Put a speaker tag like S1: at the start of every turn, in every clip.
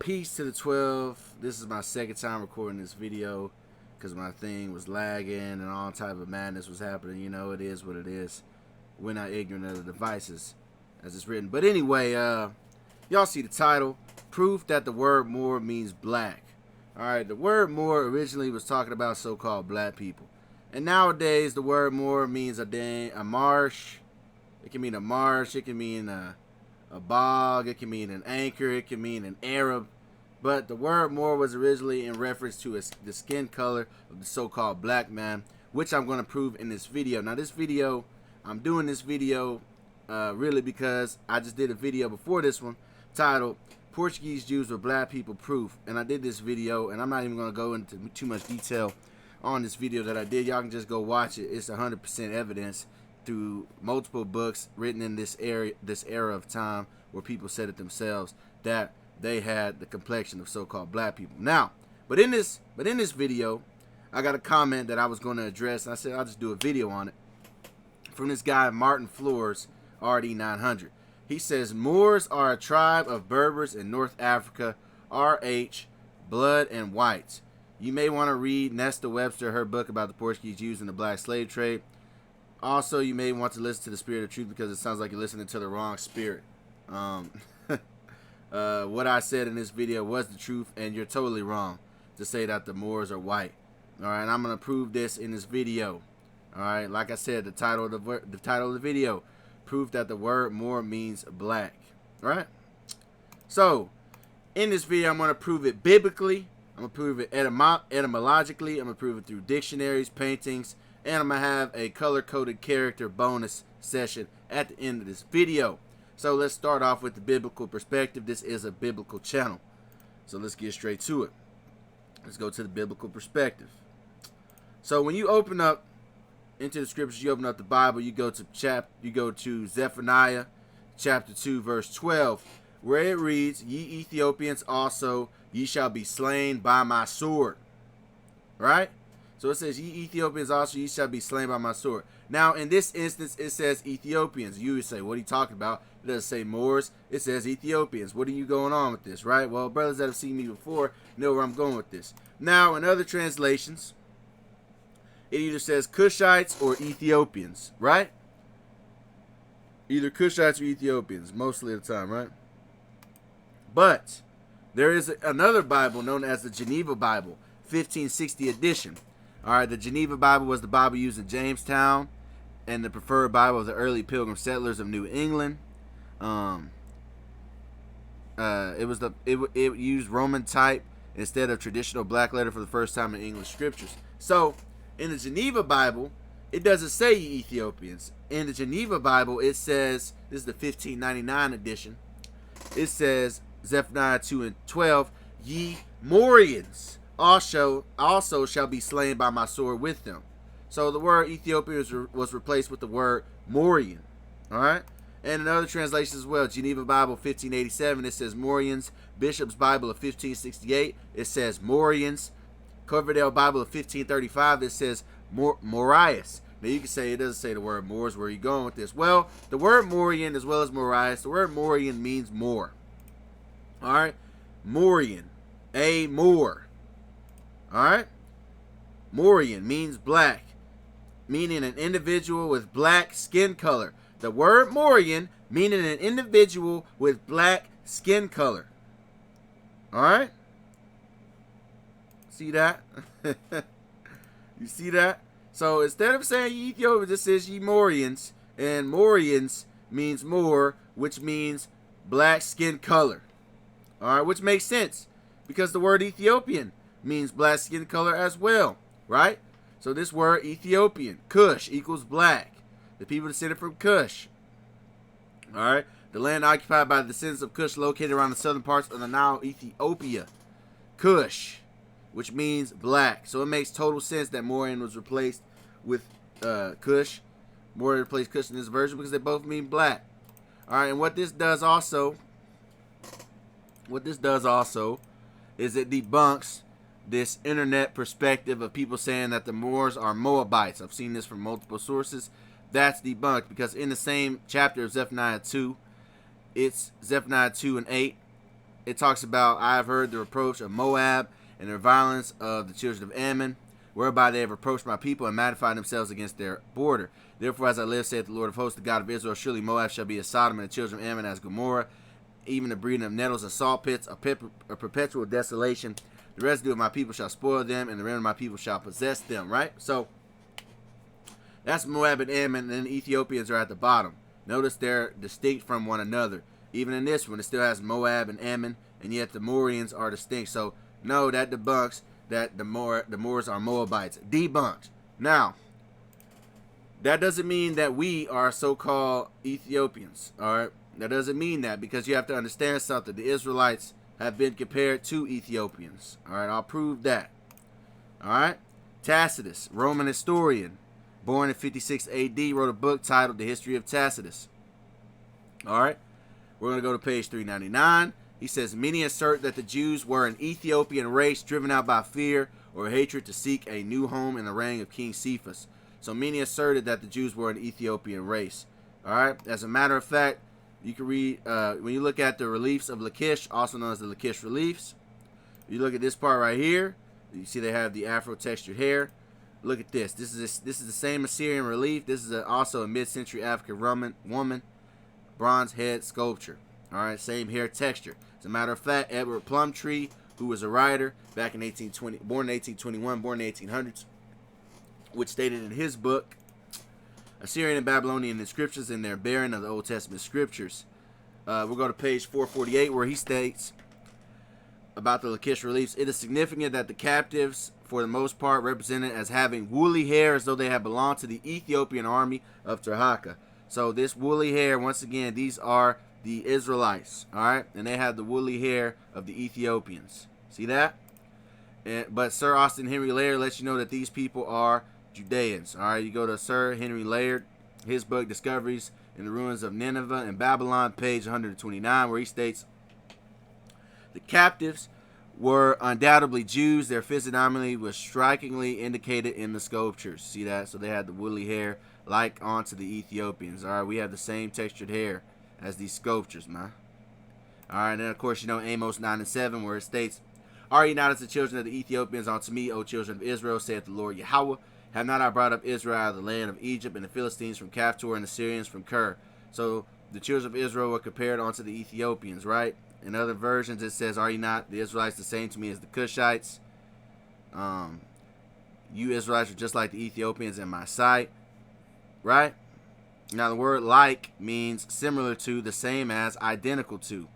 S1: Peace to the 12. This is my second time recording this video because my thing was lagging and all type of madness was happening. You know, it is what it is. We're not ignorant of the devices as it's written. But anyway, y'all see the title. Proof that the word Moor means black. Alright, the word Moor originally was talking about so-called black people. And nowadays, the word Moor means a marsh. It can mean a marsh. It can mean a bog. It can mean an anchor. It can mean an Arab. But the word Moor was originally in reference to the skin color of the so-called black man, which I'm going to prove in this video. Now, this video, I'm doing this video really because I just did a video before this one titled Portuguese Jews were Black People Proof. And I did this video, and I'm not even going to go into too much detail on this video that I did. Y'all can just go watch it. It's 100% evidence through multiple books written in this era of time where people said it themselves that they had the complexion of so-called black people. Now, but in this video, I got a comment that I was going to address, and I said I'll just do a video on it. From this guy Martin Floors, RD900. He says Moors are a tribe of Berbers in North Africa. RH, blood and whites. You may want to read Nesta Webster, her book about the Portuguese Jews and the black slave trade. Also, you may want to listen to the Spirit of Truth because it sounds like you're listening to the wrong spirit. What I said in this video was the truth, and you're totally wrong to say that the Moors are white. All right, I'm gonna prove this in this video. All right, like I said, the title of the video, proof that the word Moor means black. All right. So, in this video, I'm gonna prove it biblically. I'm gonna prove it etymologically. I'm gonna prove it through dictionaries, paintings, and I'm gonna have a color-coded character bonus session at the end of this video. So let's start off with the biblical perspective. This is a biblical channel. So let's get straight to it. Let's go to the biblical perspective. So when you open up into the scriptures, you open up the Bible, you go to Zephaniah chapter 2 verse 12, where it reads, "Ye Ethiopians also, ye shall be slain by my sword." Right? So it says, "Ye Ethiopians also, ye shall be slain by my sword." Now, in this instance, it says Ethiopians. You would say, what are you talking about? It doesn't say Moors. It says Ethiopians. What are you going on with this, right? Well, brothers that have seen me before know where I'm going with this. Now, in other translations, it either says Cushites or Ethiopians, right? Either Cushites or Ethiopians, mostly of the time, right? But there is another Bible known as the Geneva Bible, 1560 edition. All right, the Geneva Bible was the Bible used in Jamestown and the preferred Bible of the early Pilgrim settlers of New England. It used Roman type instead of traditional black letter for the first time in English scriptures. So, in the Geneva Bible, it doesn't say ye Ethiopians. In the Geneva Bible, it says, this is the 1599 edition, it says, Zephaniah 2 and 12, "Ye Moorians also shall be slain by my sword with them." So the word Ethiopian was replaced with the word Moorian. All right. And in other translations as well, Geneva Bible 1587, it says Moorians. Bishop's Bible of 1568, it says Moorians. Coverdale Bible of 1535, it says Morias. Now you can say it doesn't say the word Moors. Where are you going with this? Well, the word Moorian as well as Morias, the word Moorian means Moor. All right. Moorian, a Moor. Alright? Moorian means black, meaning an individual with black skin color. The word Moorian meaning an individual with black skin color. Alright? See that? You see that? So instead of saying ye Ethiopians, it says ye Moorians. And Moorians means Moor, which means black skin color. Alright? Which makes sense because the word Ethiopian means black skin color as well, right? So this word Ethiopian, Cush, equals black. The people descended from Cush. All right, the land occupied by the descendants of Cush, located around the southern parts of the Nile, Ethiopia. Cush, which means black. So it makes total sense that Moorian was replaced with Cush. Moorian replaced Cush in this version because they both mean black. All right, and what this does also is it debunks this internet perspective of people saying that the Moors are Moabites. I've seen this from multiple sources. That's debunked because in the same chapter of Zephaniah 2, it's Zephaniah 2 and 8. it talks about, I have heard the reproach of Moab and the violence of the children of Ammon, whereby they have reproached my people and magnified themselves against their border. Therefore, as I live, saith the Lord of hosts, the God of Israel, surely Moab shall be as Sodom, and the children of Ammon as Gomorrah, even the breeding of nettles and salt pits, a perpetual desolation. The residue of my people shall spoil them, and the remnant of my people shall possess them. Right? So, that's Moab and Ammon, and the Ethiopians are at the bottom. Notice they're distinct from one another. Even in this one, it still has Moab and Ammon, and yet the Moorians are distinct. So, no, that debunks that the Moors are Moabites. Debunked. Now, that doesn't mean that we are so-called Ethiopians. All right? That doesn't mean that, because you have to understand something. The Israelites have been compared to Ethiopians. All right? I'll prove that. All right? Tacitus, Roman historian, born in 56 AD, wrote a book titled The History of Tacitus. All right? We're going to go to page 399. He says, many assert that the Jews were an Ethiopian race driven out by fear or hatred to seek a new home in the reign of King Cephas. So many asserted that the Jews were an Ethiopian race. All right? As a matter of fact, you can read, when you look at the reliefs of Lachish, also known as the Lachish reliefs, you look at this part right here, you see they have the Afro-textured hair. Look at this. This is the same Assyrian relief. This is also a mid-century African Roman woman bronze head sculpture. All right, same hair texture. As a matter of fact, Edward Plumtree, who was a writer back in 1820, born in 1821, born in the 1800s, which stated in his book, Assyrian and Babylonian inscriptions in their bearing of the Old Testament scriptures. We'll go to page 448, where he states about the Lachish reliefs. It is significant that the captives, for the most part, represented as having woolly hair as though they had belonged to the Ethiopian army of Terhaka. So this woolly hair, once again, these are the Israelites, all right? And they have the woolly hair of the Ethiopians. See that? But Sir Austin Henry Layard lets you know that these people are Judeans. All right, you go to Sir Henry Layard, his book Discoveries in the Ruins of Nineveh and Babylon, page 129, where he states, the captives were undoubtedly Jews. Their physiognomy was strikingly indicated in the sculptures. See that? So they had the woolly hair like onto the Ethiopians. All right, we have the same textured hair as these sculptures, man. All right, and then of course, you know, Amos 9 and 7, where it states, are ye not as the children of the Ethiopians unto me, O children of Israel, saith the Lord Yahweh? Have not I brought up Israel out of the land of Egypt, and the Philistines from Caphtor, and the Syrians from Ker? So the children of Israel were compared unto the Ethiopians, right? In other versions, it says, are ye not the Israelites the same to me as the Cushites? You Israelites are just like the Ethiopians in my sight, right? Now, the word like means similar to, the same as, identical to.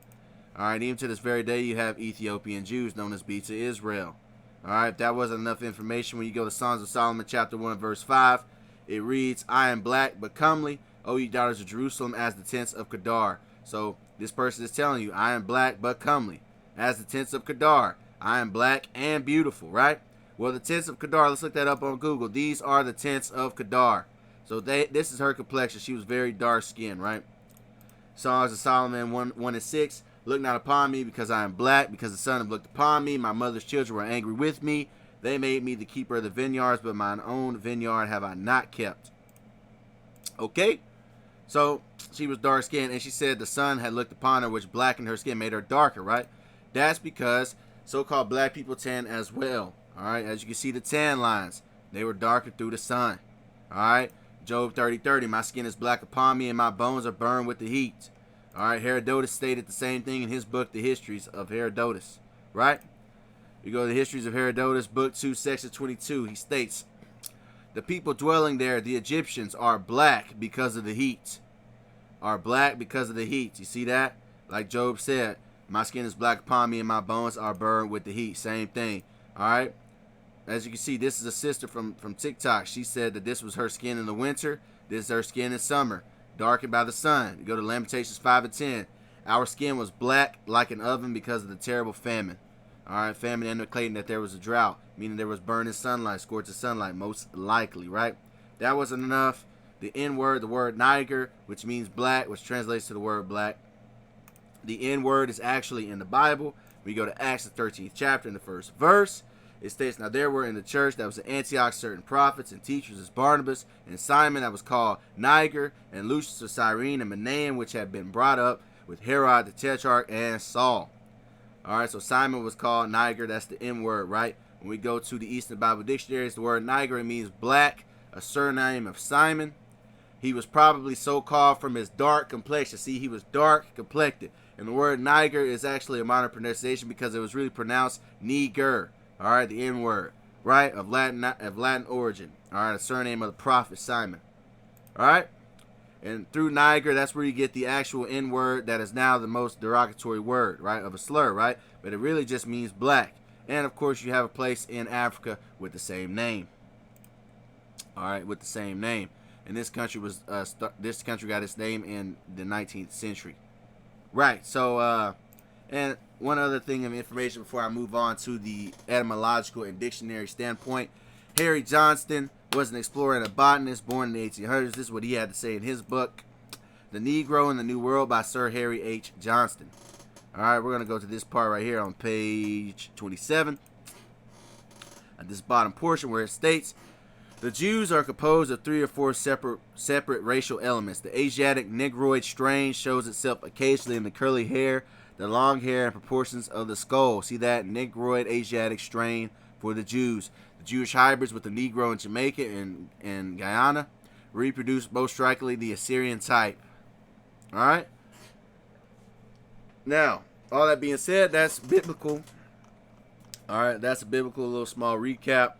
S1: All right, even to this very day, you have Ethiopian Jews known as Beta Israel. All right, if that wasn't enough information, when you go to Songs of Solomon, chapter 1, verse 5, it reads, I am black but comely, O ye daughters of Jerusalem, as the tents of Kedar. So this person is telling you, I am black but comely, as the tents of Kedar. I am black and beautiful, right? Well, the tents of Kedar, let's look that up on Google. These are the tents of Kedar. So this is her complexion. She was very dark skinned, right? Songs of Solomon 1 and 6. Look not upon me, because I am black, because the sun have looked upon me. My mother's children were angry with me. They made me the keeper of the vineyards, but mine own vineyard have I not kept. Okay? So she was dark skinned, and she said the sun had looked upon her, which blackened her skin, made her darker, right? That's because so-called black people tan as well. All right? As you can see, the tan lines, they were darker through the sun. All right? Job 30:30, my skin is black upon me, and my bones are burned with the heat. All right, Herodotus stated the same thing in his book, The Histories of Herodotus, right? You go to the Histories of Herodotus, book 2, section 22. He states, the people dwelling there, the Egyptians, are black because of the heat. Are black because of the heat. You see that? Like Job said, my skin is black upon me and my bones are burned with the heat. Same thing. All right? As you can see, this is a sister from TikTok. She said that this was her skin in the winter. This is her skin in summer, darkened by the sun. You go to Lamentations 5 and 10. Our skin was black like an oven because of the terrible famine. All right, famine indicating that there was a drought, meaning there was burning sunlight, scorching sunlight, most likely, right? That wasn't enough. The N word, the word Niger, which means black, which translates to the word black. The N word is actually in the Bible. We go to Acts, the 13th chapter, in the first verse. It states, now there were in the church that was in Antioch certain prophets and teachers as Barnabas and Simon that was called Niger, and Lucius of Cyrene and Manaen, which had been brought up with Herod the Tetrarch and Saul. All right, so Simon was called Niger. That's the N word, right? When we go to the Eastern Bible Dictionaries, the word Niger means black, a surname of Simon. He was probably so called from his dark complexion. See, he was dark complected. And the word Niger is actually a modern pronunciation because it was really pronounced Niger. All right, the N word, right? Of Latin origin. All right, a surname of the prophet Simon. All right? And through Niger, that's where you get the actual N word that is now the most derogatory word, right? Of a slur, right? But it really just means black. And of course, you have a place in Africa with the same name. All right, with the same name. And this country was this country got its name in the 19th century. Right. So and one other thing of information before I move on to the etymological and dictionary standpoint. Harry Johnston was an explorer and a botanist born in the 1800s. This is what he had to say in his book, The Negro in the New World by Sir Harry H. Johnston. All right, we're going to go to this part right here on page 27. At this bottom portion where it states, the Jews are composed of 3 or 4 separate racial elements. The Asiatic Negroid strain shows itself occasionally in the curly hair, the long hair, and proportions of the skull. See that? Negroid Asiatic strain for the Jews. The Jewish hybrids with the Negro in Jamaica and Guyana reproduce most strikingly the Assyrian type. All right? Now, all that being said, that's biblical. All right, that's a biblical little small recap.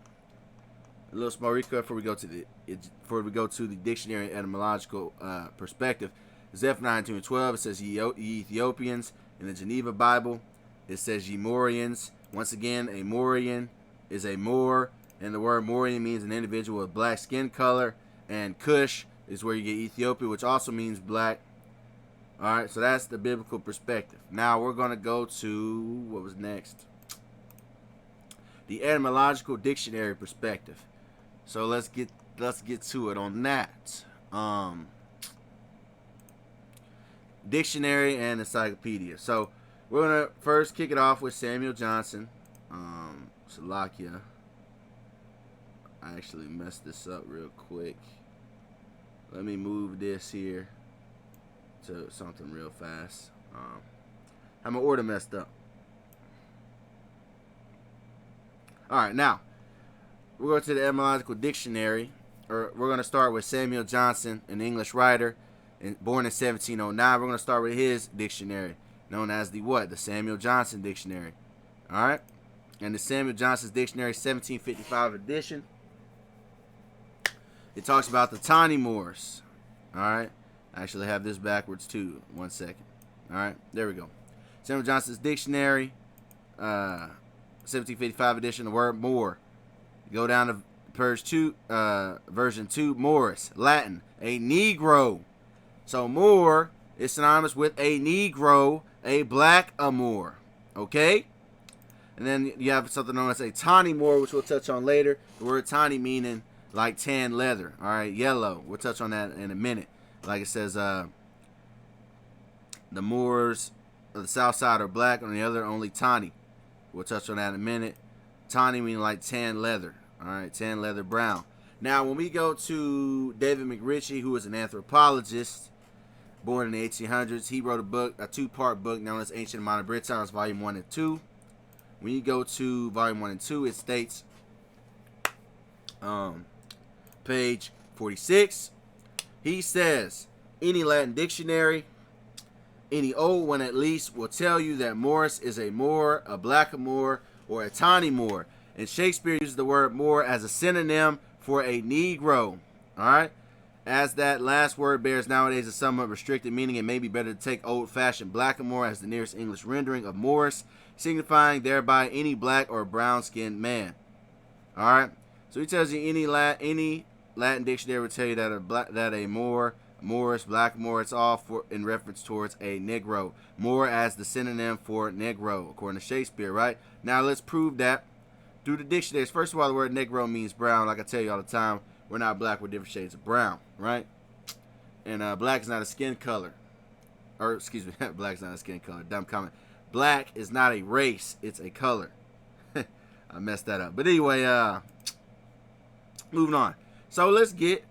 S1: A little small recap before we go to the dictionary and etymological perspective. Zephaniah 2:12, it says ye Ethiopians. In the Geneva Bible, it says ye Moorians. Once again, a Moorian is a Moor, and the word Moorian means an individual with black skin color. And Cush is where you get Ethiopia, which also means black. All right, so that's the biblical perspective. Now we're gonna go to what was next. The etymological dictionary perspective. So let's get to it on that. Dictionary and encyclopedia. So we're gonna first kick it off with Samuel Johnson. Salakia. I actually messed this up real quick. Let me move this here to something real fast. Have my order messed up. All right, now we're going to the etymological dictionary. We're going to start with Samuel Johnson, an English writer, born in 1709. We're going to start with his dictionary, known as the what? The Samuel Johnson Dictionary. All right, and the Samuel Johnson's Dictionary, 1755 edition. It talks about the Tawny Moors. All right, I actually have this backwards too. 1 second. All right, there we go. Samuel Johnson's Dictionary, 1755 edition. The word Moor. Go down to version 2, Morris, Latin, a Negro. So Moor is synonymous with a Negro, a black Moor. Okay? And then you have something known as a tawny Moor, which we'll touch on later. The word tawny meaning like tan leather. All right, yellow. We'll touch on that in a minute. Like it says, the Moors of the south side are black, on the other only tawny. We'll touch on that in a minute. Tawny meaning like tan leather. All right, tan leather brown. Now, when we go to David McRitchie, who is an anthropologist, born in the 1800s, he wrote a book, a 2-part book known as Ancient and Modern Britons, Volume 1 and 2. When you go to Volume 1 and 2, it states, page 46, he says, any Latin dictionary, any old one at least, will tell you that Morris is a Moor, a black Moor, or a tawny Moor. And Shakespeare uses the word Moor as a synonym for a Negro. Alright? As that last word bears nowadays a somewhat restricted meaning, it may be better to take old-fashioned blackamoor as the nearest English rendering of Morris, signifying thereby any black or brown-skinned man. Alright? So he tells you any Latin dictionary will tell you that a Moor, Morris, blackamoor, it's all in reference towards a Negro. Moor as the synonym for Negro, according to Shakespeare, right? Now let's prove that through the dictionaries. First of all, the word Negro means brown. Like I tell you all the time, we're not black, we're different shades of brown, right? And black is not a skin color. Or, excuse me, black is not a skin color. Dumb comment. Black is not a race, it's a color. I messed that up. But anyway, moving on. So let's get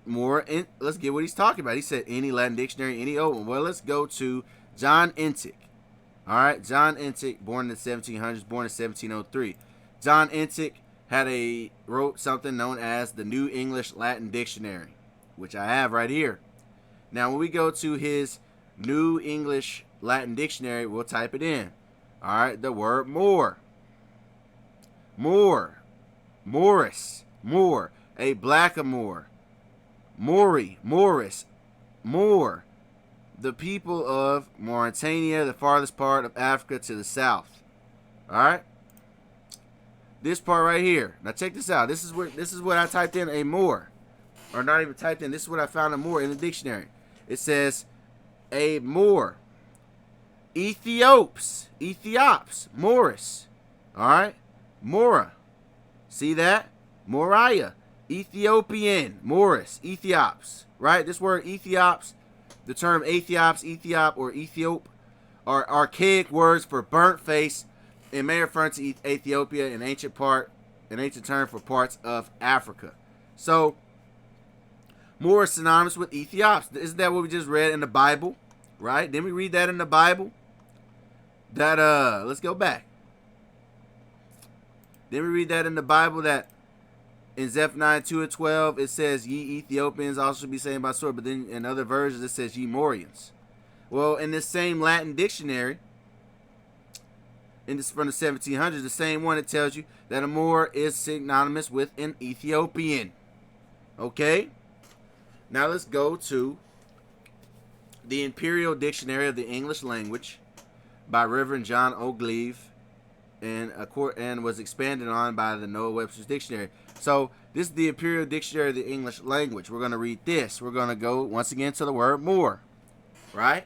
S1: let's get what he's talking about. He said any Latin dictionary, any old one. Well, let's go to John Entick. All right, John Entick, born in the 1700s, born in 1703. John Entick wrote something known as the New English Latin Dictionary, which I have right here. Now, when we go to his New English Latin Dictionary, we'll type it in. All right, the word Moor. Moor. Morris. Moor. A blackamoor. Maury. Morris. Moor. The people of Mauritania, the farthest part of Africa to the south. All right. This part right here. Now check this out. This is what I typed in, a Moor, or not even typed in. This is what I found a Moor in the dictionary. It says a Moor. Ethiops. Morris. All right. Mora. See that? Moriah. Ethiopian. Morris. Ethiops. Right. This word Ethiops. The term Ethiops, Ethiop, or Ethiop are archaic words for burnt face and may refer to Ethiopia, an ancient term for parts of Africa. So, Moor is synonymous with Ethiops. Isn't that what we just read in the Bible? Right? Didn't we read that in the Bible? That, let's go back. Didn't we read that in the Bible that in Zephaniah 2:12, it says, ye Ethiopians also should be saved by sword. But then in other versions, it says, ye Morians. Well, in this same Latin dictionary, from the 1700s, the same one, it tells you that a Moor is synonymous with an Ethiopian. Okay? Now let's go to the Imperial Dictionary of the English Language by Reverend John Ogilvie, and was expanded on by the Noah Webster's Dictionary. So this is the Imperial Dictionary of the English Language. We're going to read this. We're going to go once again to the word Moor. Right?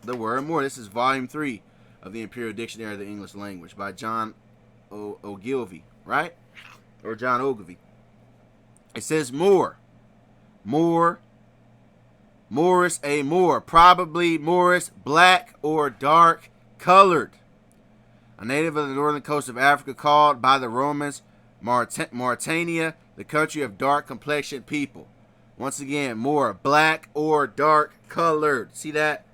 S1: The word Moor. This is volume 3 of the Imperial Dictionary of the English Language by John Ogilvie. Right? Or John Ogilvie. It says Moor. Moor. Morris, a Moor. Probably Morris, black or dark colored. A native of the northern coast of Africa, called by the Romans Mauritania, the country of dark complexioned people. Once again, Moor, black or dark colored. See that?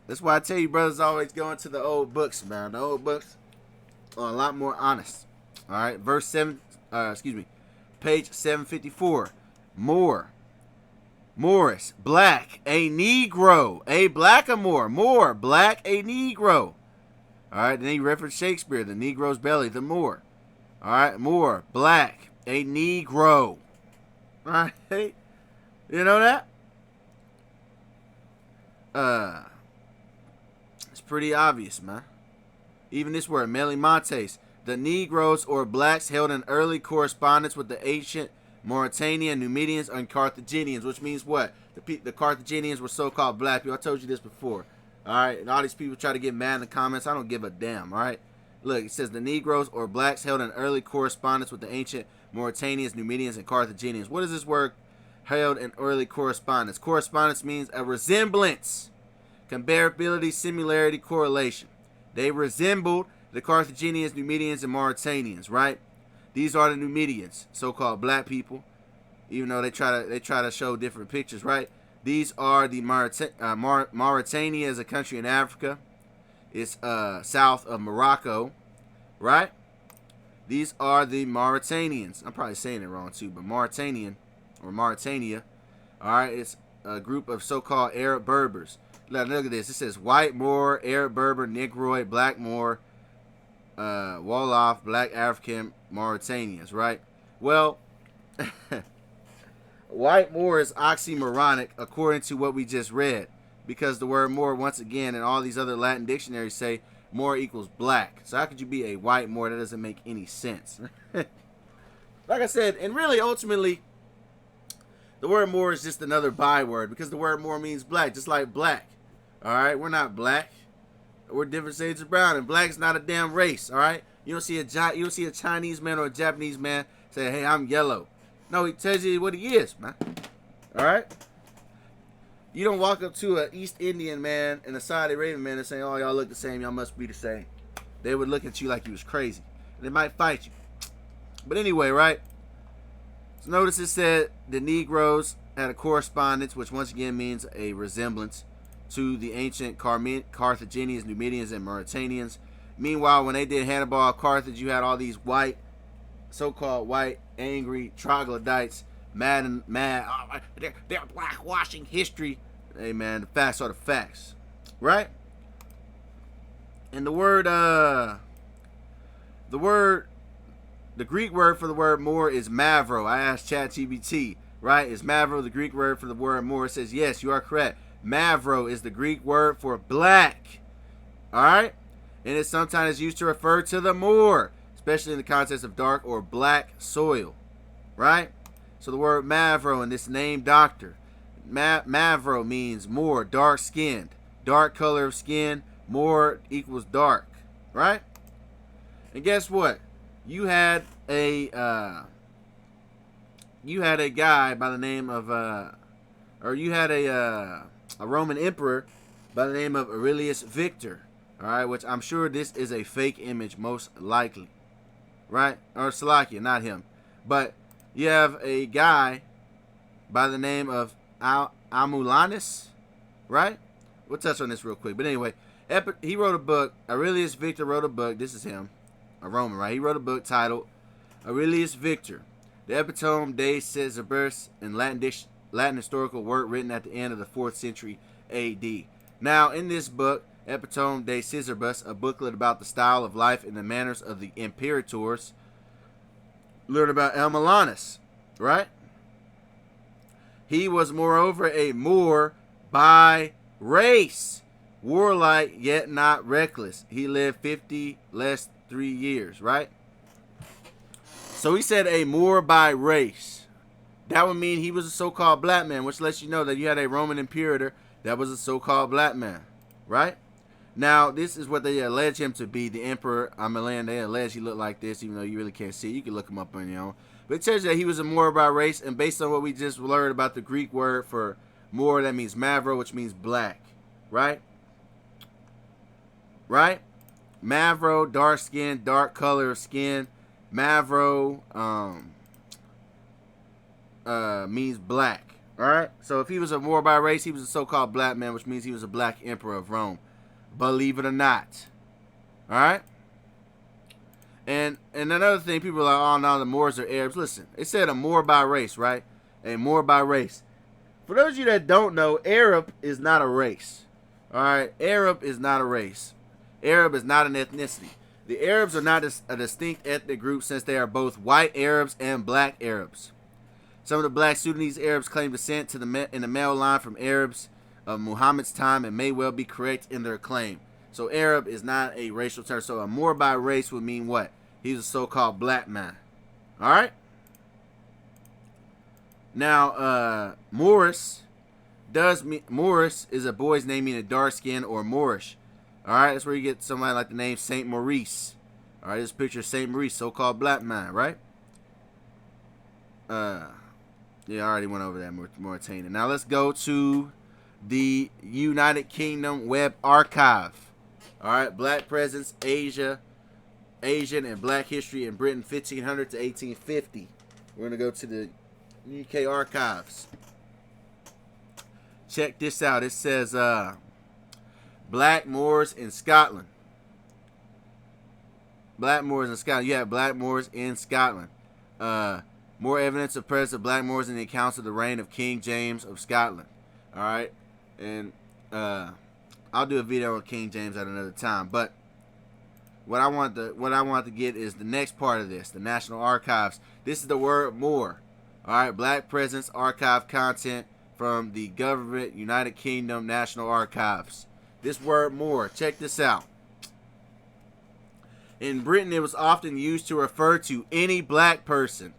S1: That's why I tell you, brothers, always go into the old books, man. The old books are a lot more honest. All right, page 754. Moor. Morris, black, a Negro, a blackamoor. Moor, black, a Negro. All right, then he referenced Shakespeare, the Negro's belly, the Moor. All right, Moor, black, a Negro. All right, you know that? It's pretty obvious, man. Even this word, Melimontes, the Negroes or blacks held an early correspondence with the ancient Mauritanian, Numidians, and Carthaginians, which means what? The Carthaginians were so-called black people. I told you this before. All right, and all these people try to get mad in the comments. I don't give a damn. All right, look, it says the Negroes or blacks held an early correspondence with the ancient Mauritanians, Numidians, and Carthaginians. What is this word? Held an early correspondence. Correspondence means a resemblance, comparability, similarity, correlation. They resembled the Carthaginians, Numidians, and Mauritanians. Right? These are the Numidians, so-called black people, even though they try to show different pictures, right? These are the Mauritania is a country in Africa. It's south of Morocco, right? These are the Mauritanians. I'm probably saying it wrong too, but Mauritanian or Mauritania, all right? It's a group of so-called Arab Berbers. Look at this. It says white Moor, Arab Berber, Negroid, black Moor, Wolof, black African, Mauritanians, right? Well, white Moor is oxymoronic according to what we just read, because the word Moor, once again, and all these other Latin dictionaries say Moor equals black. So how could you be a white Moor? That doesn't make any sense. Like I said, and really, ultimately, the word Moor is just another byword, because the word Moor means black, just like black. All right, we're not black. We're different shades of brown, and black is not a damn race. All right, you don't see a Chinese man or a Japanese man say, "Hey, I'm yellow." No, he tells you what he is, man. All right, you don't walk up to an East Indian man and a Saudi Arabian man and say, "Oh, y'all look the same. Y'all must be the same." They would look at you like you was crazy. They might fight you. But anyway, right? So notice it said the Negroes had a correspondence, which once again means a resemblance. to the ancient Carthaginians, Numidians, and Mauritanians. Meanwhile, when they did Hannibal of Carthage, you had all these white, so-called white, angry troglodytes, mad, oh, they're blackwashing history. Hey man, the facts are the facts, right? And the Greek word for the word Moor is Mavro. I asked ChatGPT, right? Is Mavro the Greek word for the word Moor? It says yes, you are correct. Mavro is the Greek word for black. All right, and it's sometimes used to refer to the Moor, especially in the context of dark or black soil, right? So the word Mavro in this name doctor, Mavro means Moor, dark skinned, dark color of skin. Moor equals dark, right? And guess what? You had a guy by the name of you had a Roman emperor by the name of Aurelius Victor. All right, which I'm sure this is a fake image, most likely, right? Or Salakia, not him, but you have a guy by the name of Amulanus, right? We'll touch on this real quick, but anyway, he wrote a book. Aurelius Victor wrote a book. This is him, a Roman, right? He wrote a book titled Aurelius Victor, the Epitome de Caesaribus, in Latin historical work written at the end of the 4th century A.D. Now, in this book, Epitome de Caesaribus, a booklet about the style of life and the manners of the imperators, learn about Amulanus, right? He was moreover a Moor by race, warlike yet not reckless. He lived 50 less 3 years, right? So he said a Moor by race. That would mean he was a so-called black man, which lets you know that you had a Roman imperator that was a so-called black man, right? Now, this is what they allege him to be, the Emperor Amulan. They allege he looked like this, even though you really can't see it. You can look him up on your own. But it tells you that he was a Moor by race, and based on what we just learned about the Greek word for Moor, that means Mavro, which means black, right? Right? Mavro, dark skin, dark color of skin. Mavro means black, all right? So if he was a Moor by race, he was a so-called black man, which means he was a black emperor of Rome. Believe it or not. All right? And another thing, people are like, oh, no, the Moors are Arabs. Listen, it said a Moor by race, right? A Moor by race. For those of you that don't know, Arab is not a race. All right? Arab is not a race. Arab is not an ethnicity. The Arabs are not a distinct ethnic group since they are both white Arabs and black Arabs. Some of the black Sudanese Arabs claim descent in the male line from Arabs of Muhammad's time and may well be correct in their claim. So Arab is not a racial term. So a Moor by race would mean what? He's a so-called black man. All right? Now, Moorish is a boy's name meaning dark skin or Moorish. All right? That's where you get somebody like the name Saint Maurice. All right? This picture of Saint Maurice, so-called black man, right? Yeah, I already went over that, Mauritania. Now let's go to the United Kingdom Web Archive. All right, Black Presence, Asian and Black History in Britain, 1500 to 1850. We're going to go to the UK Archives. Check this out. It says Black Moors in Scotland. Black Moors in Scotland. You have Black Moors in Scotland. More evidence of presence of black Moors in the accounts of the reign of King James of Scotland. All right, and I'll do a video on King James at another time. But what I want to get is the next part of this, the National Archives. This is the word Moor. All right, Black Presence Archive content from the government United Kingdom National Archives. This word Moor. Check this out. In Britain, it was often used to refer to any black person,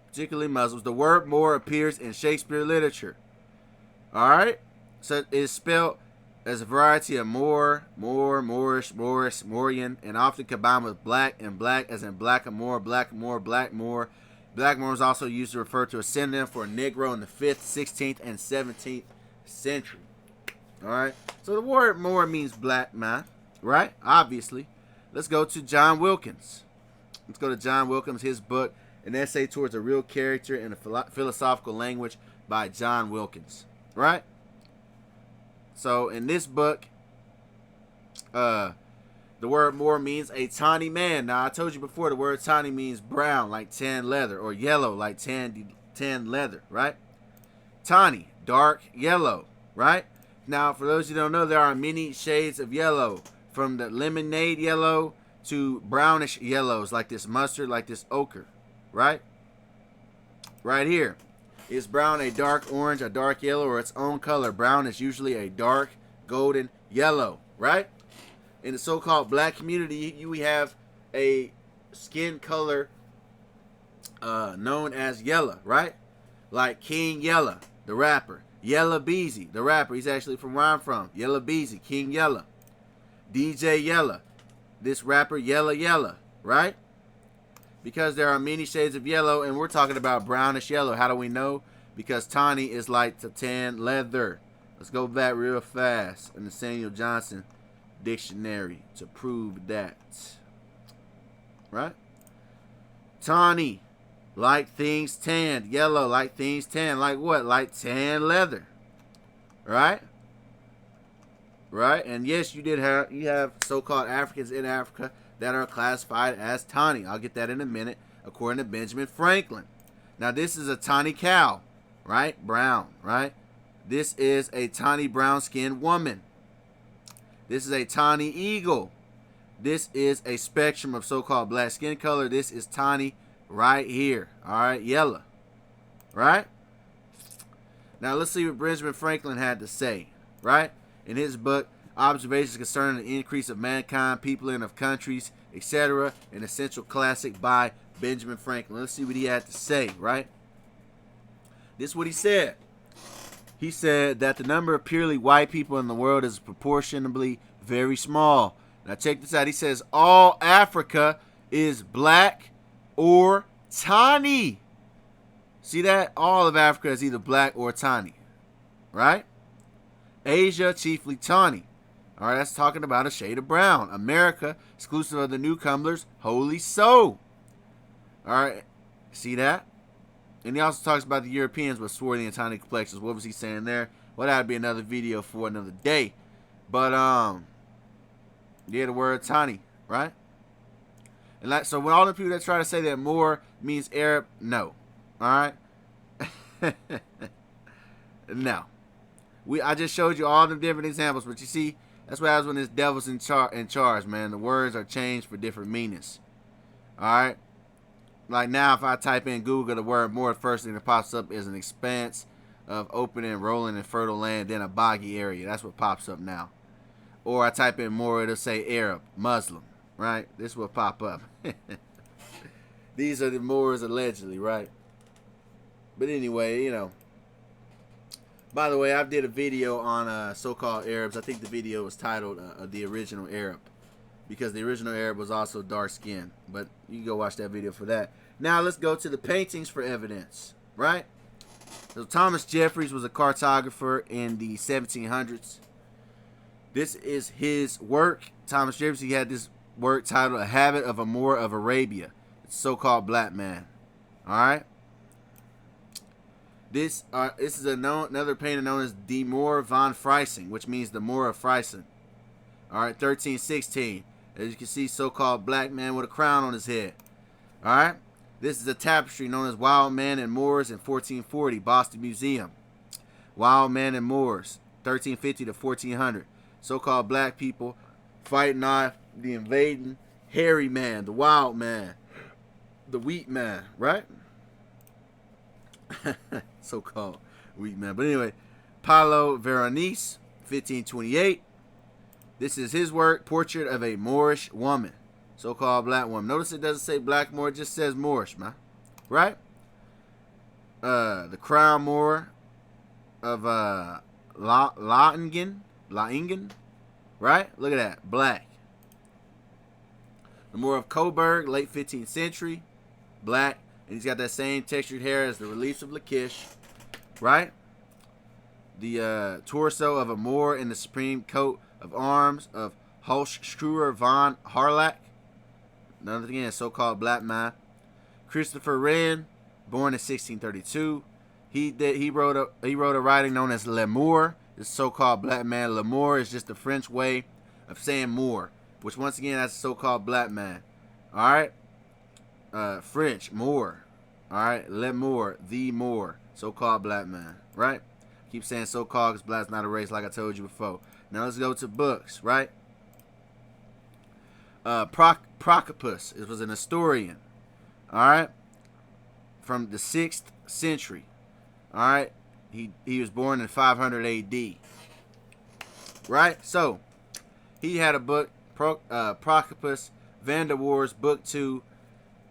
S1: particularly Muslims. The word Moor appears in Shakespeare literature. All right? So it's spelled as a variety of Moor, Moorish, Moorish, Moorian, and often combined with black and black, as in blackamoor, blackamoor, blackmoor. Blackmoor is also used to refer to a synonym for a Negro in the 5th, 16th, and 17th century. All right? So the word Moor means black man, right? Obviously. Let's go to John Wilkins. Let's go to John Wilkins, his book, An Essay Towards a Real Character in a Philosophical Language by John Wilkins. Right? So in this book, the word Moor means a tawny man. Now I told you before, the word tawny means brown, like tan leather, or yellow, like tan leather, right? Tawny, dark yellow, right? Now, for those who don't know, there are many shades of yellow, from the lemonade yellow to brownish yellows, like this mustard, like this ochre, right? Right here. Is brown a dark orange, a dark yellow, or its own color? Brown is usually a dark golden yellow, right? In the so-called black community, we have a skin color known as yellow, right? Like King Yella, the rapper. Yella Beezy, the rapper. He's actually from where I'm from. Yella Beezy, King Yella. DJ Yella, this rapper Yella, right? Because there are many shades of yellow, and we're talking about brownish yellow. How do we know? Because tawny is like the tan leather. Let's go back real fast in the Samuel Johnson dictionary to prove that. Right? Tawny, like things tanned. Yellow, like things tanned. Like what? Like tan leather. Right? Right? And yes, you have so-called Africans in Africa that are classified as tawny. I'll get that in a minute, according to Benjamin Franklin. Now, this is a tawny cow, right? Brown, right? This is a tawny brown-skinned woman. This is a tawny eagle. This is a spectrum of so-called black skin color. This is tawny right here, all right? Yellow, right? Now, let's see what Benjamin Franklin had to say, right? In his book, Observations Concerning the Increase of Mankind, People, and of Countries, etc., an essential classic by Benjamin Franklin. Let's see what he had to say, right? This is what he said. He said that the number of purely white people in the world is proportionably very small. Now check this out. He says all Africa is black or tawny. See that? All of Africa is either black or tawny, right? Asia, chiefly tawny. All right, that's talking about a shade of brown. America, exclusive of the newcomers, wholly so. All right, see that? And he also talks about the Europeans with swarthy and tawny complexions. What was he saying there? Well, that would be another video for another day. But, yeah, the word tawny, right? And like, so when all the people that try to say that Moor means Arab, no. All right? No. I just showed you all the different examples, but you see, that's what happens when this devil's in charge, man. The words are changed for different meanings. All right? Like now, if I type in Google the word Moor, the first thing that pops up is an expanse of open and rolling and fertile land, then a boggy area. That's what pops up now. Or I type in Moor, it'll say Arab, Muslim, right? This will pop up. These are the Moors allegedly, right? But anyway, you know. By the way, I did a video on so-called Arabs. I think the video was titled The Original Arab, because the original Arab was also dark-skinned. But you can go watch that video for that. Now let's go to the paintings for evidence, right? So Thomas Jeffries was a cartographer in the 1700s. This is his work. Thomas Jeffries, he had this work titled A Habit of a Moor of Arabia. It's a so-called black man. All right? This is another painter known as De Moor van Frysing, which means the Moor of Frysing. All right, 1316. As you can see, so-called black man with a crown on his head. All right, this is a tapestry known as Wild Man and Moors in 1440, Boston Museum. Wild Man and Moors, 1350 to 1400. So-called black people fighting off the invading hairy man, the wild man, the wheat man, right? So-called weak man. But anyway, Paulo Veronese, 1528. This is his work, Portrait of a Moorish Woman, so-called black woman. Notice it doesn't say black Moor, it just says Moorish, man. Right? The Crown Moor of Laingen, right? Look at that, black. The Moor of Coburg, late 15th century, black. And he's got that same textured hair as the reliefs of Lachish, right? The torso of a Moor in the supreme coat of arms of Hulstruer von Harlach. Another again, so-called black man. Christopher Wren, born in 1632. He wrote a writing known as Le Moor. this so-called black man. Le Moor is just the French way of saying Moor, which once again, that's a so-called black man. All right, French Moor. All right, Le Moor, the Moor, so-called black man. Right? Keep saying so-called because black's not a race, like I told you before. Now let's go to books. Right? Procopius was an historian. All right, from the 6th century. All right, he was born in 500 A.D. Right, so he had a book, Procopius van der War's book 2.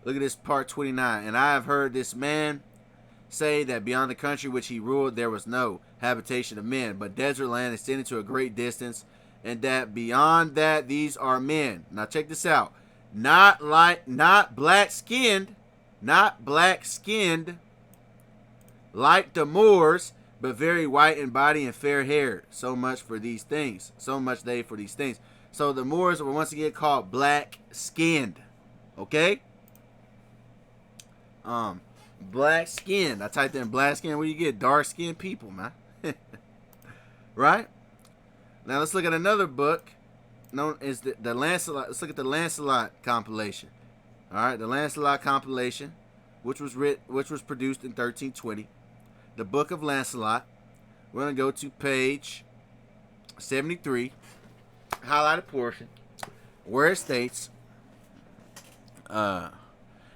S1: Look at this, part 29. And I have heard this man say that beyond the country which he ruled there was no habitation of men, but desert land extended to a great distance, and that beyond that these are men. Now check this out. Not black skinned like the Moors, but very white in body and fair haired. So much for these things. So much they for these things. So the Moors were once again called black skinned. Okay? Black skinned. I typed in black skin. What do you get? Dark skinned people, man. Right? Now let's look at another book known as the Lancelot. Let's look at the Lancelot compilation. All right, the Lancelot compilation, which was produced in 1320. The Book of Lancelot. We're gonna go to page 73, highlighted portion, where it states, the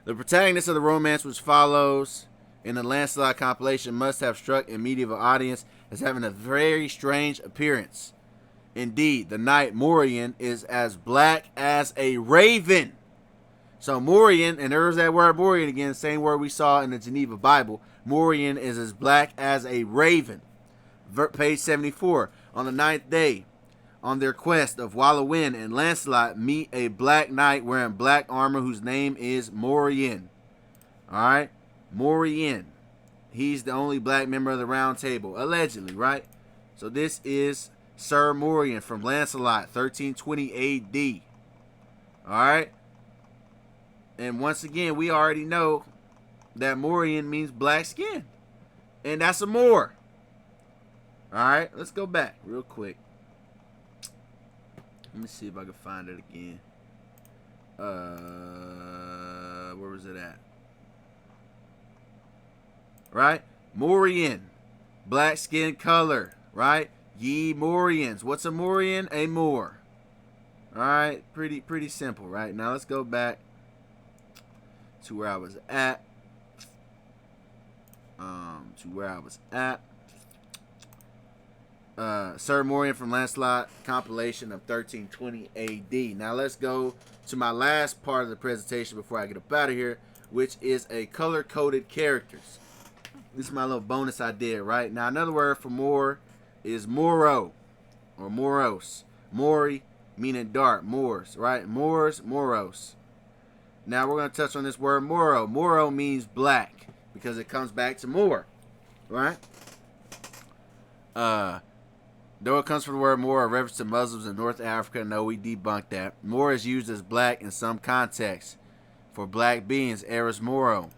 S1: protagonist of the romance which follows in the Lancelot compilation must have struck a medieval audience as having a very strange appearance. Indeed, the knight Morian is as black as a raven. So Morian, and there's that word Morian again, same word we saw in the Geneva Bible. Morian is as black as a raven. Page 74. On the 9th day, on their quest of Wallowin and Lancelot meet a black knight wearing black armor whose name is Morian. Alright? Morian. He's the only black member of the Round Table. Allegedly, right? So this is Sir Morian from Lancelot, 1320 A.D. Alright? And once again, we already know that Morian means black skin. And that's a Moor. Alright, let's go back real quick. Let me see if I can find it again. Where was it at? Right? Morian. Black skin color. Right? Ye Morians. What's a Morian? A Moor. Alright, pretty simple, right? Now let's go back to where I was at. Sir Morian from Lancelot compilation of 1320 AD. Now let's go to my last part of the presentation before I get up out of here, which is a color-coded characters. This is my little bonus I did, right? Now another word for Moor is Moro or Moros. Mori meaning dark. Moors, right? Moors, Moros. Now we're going to touch on this word Moro. Moro means black because it comes back to Moor, right? Though it comes from the word Moor, a reference to Muslims in North Africa, no, we debunked that. Moor is used as black in some contexts. For black beings, eris Moro.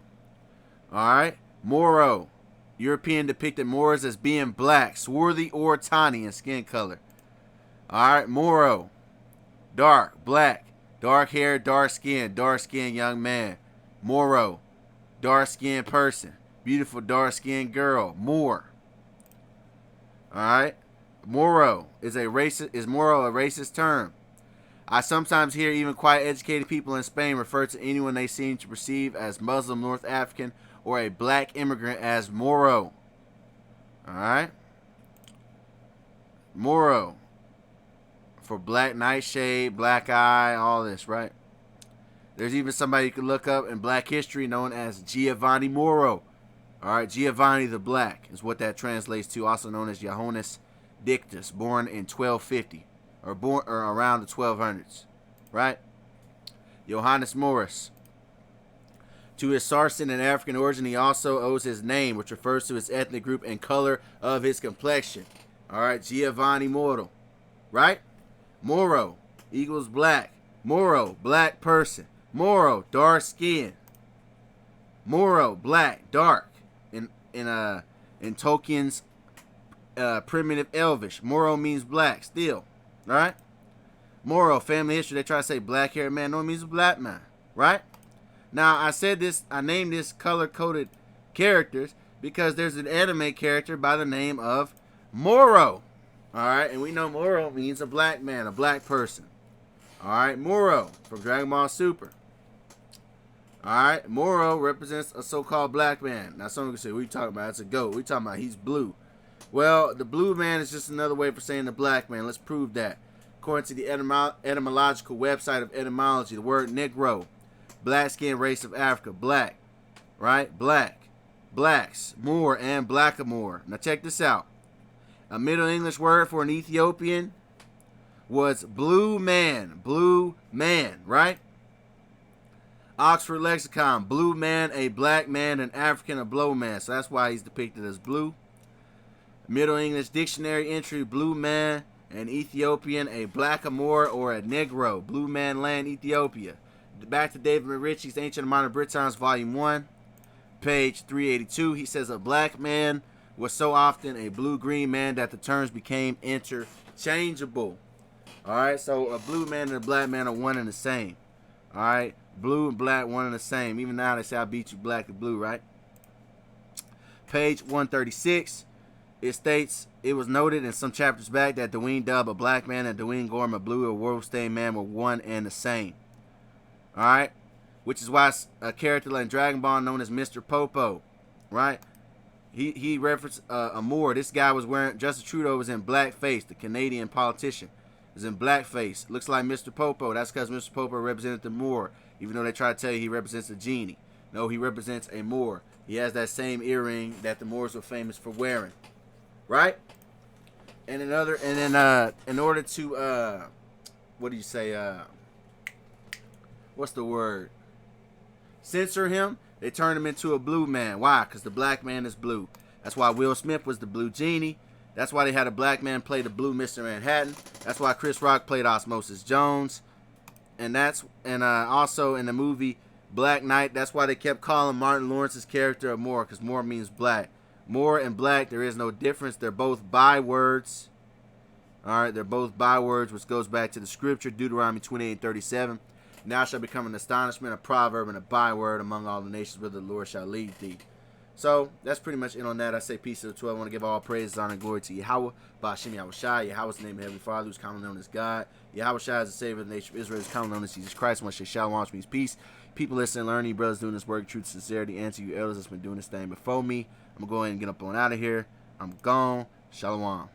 S1: Alright? Moro. European depicted Moors as being black, swarthy or tawny in skin color. Alright? Moro. Dark, black. Dark hair, dark skin young man. Moro. Dark skinned person. Beautiful dark skinned girl. Moor. Alright? Moro is Moro a racist term? I sometimes hear even quite educated people in Spain refer to anyone they seem to perceive as Muslim, North African, or a black immigrant as Moro. Alright? Moro. For black nightshade, black eye, all this, right? There's even somebody you can look up in black history known as Giovanni Moro. Alright, Giovanni the Black is what that translates to, also known as Johannes Dictus, born in 1250 or around the 1200s, right? Johannes Morris. To his Saracen and African origin, he also owes his name, which refers to his ethnic group and color of his complexion. All right, Giovanni Moro, right? Moro equals black. Moro, black person. Moro, dark skin. Moro, black, dark. In Tolkien's primitive Elvish. Moro means black still. Right? Moro, family history, they try to say black haired man. No, it means a black man. Right? Now, I named this color-coded characters because there's an anime character by the name of Moro. Alright, and we know Moro means a black man, a black person. Alright, Moro from Dragon Ball Super. Alright, Moro represents a so-called black man. Now, someone can say, what are you talking about? It's a goat. We're talking about he's blue. Well, the blue man is just another way for saying the black man. Let's prove that. According to the etymological website of etymology, the word Negro, black-skinned race of Africa, black, right? Black, blacks, Moor, and blackamoor. Now, check this out. A Middle English word for an Ethiopian was blue man, right? Oxford Lexicon, blue man, a black man, an African, a blow man. So that's why he's depicted as blue. Middle English Dictionary entry, blue man, an Ethiopian, a blackamoor, or a Negro. Blue man land, Ethiopia. Back to David McRitchie's Ancient and Modern Britons, Volume 1, page 382. He says a black man was so often a blue-green man that the terms became interchangeable. Alright, so a blue man and a black man are one and the same. Alright, blue and black, one and the same. Even now they say I beat you black and blue, right? Page 136. It states, it was noted in some chapters back that Dwayne Dub, a black man, and Dwayne Gorham, a blue or wolf-stained man, were one and the same. Alright? Which is why a character like Dragon Ball known as Mr. Popo, right? He referenced a Moor. This guy was wearing, Justin Trudeau was in blackface. The Canadian politician is in blackface. Looks like Mr. Popo. That's because Mr. Popo represented the Moor, even though they try to tell you he represents a genie. No, he represents a Moor. He has that same earring that the Moors were famous for wearing, right? And in order to what do you say? What's the word? Censor him. They turned him into a blue man. Why? Because the black man is blue. That's why Will Smith was the blue genie. That's why they had a black man play the blue Mr. Manhattan. That's why Chris Rock played Osmosis Jones. And also in the movie Black Knight, that's why they kept calling Martin Lawrence's character a Moor, because Moor means black. Moor and black, there is no difference. They're both bywords. Alright, they're both bywords, which goes back to the scripture, Deuteronomy 28:37. Now shall become an astonishment, a proverb, and a byword among all the nations where the Lord shall lead thee. So, that's pretty much it on that. I say peace to the 12. I want to give all praise, honor, and glory to Yahweh, Ba'ashem Yahushua. Yahweh is the name of the Heavenly Father, who's commonly known as God. Yahushua is the Savior of the nation of Israel, who's commonly known as Jesus Christ. One say shalom, which means peace. People listen and learn. You brothers doing this work, truth, sincerity, and to you elders that's been doing this thing before me. I'm going to go ahead and get up on out of here. I'm gone. Shalom.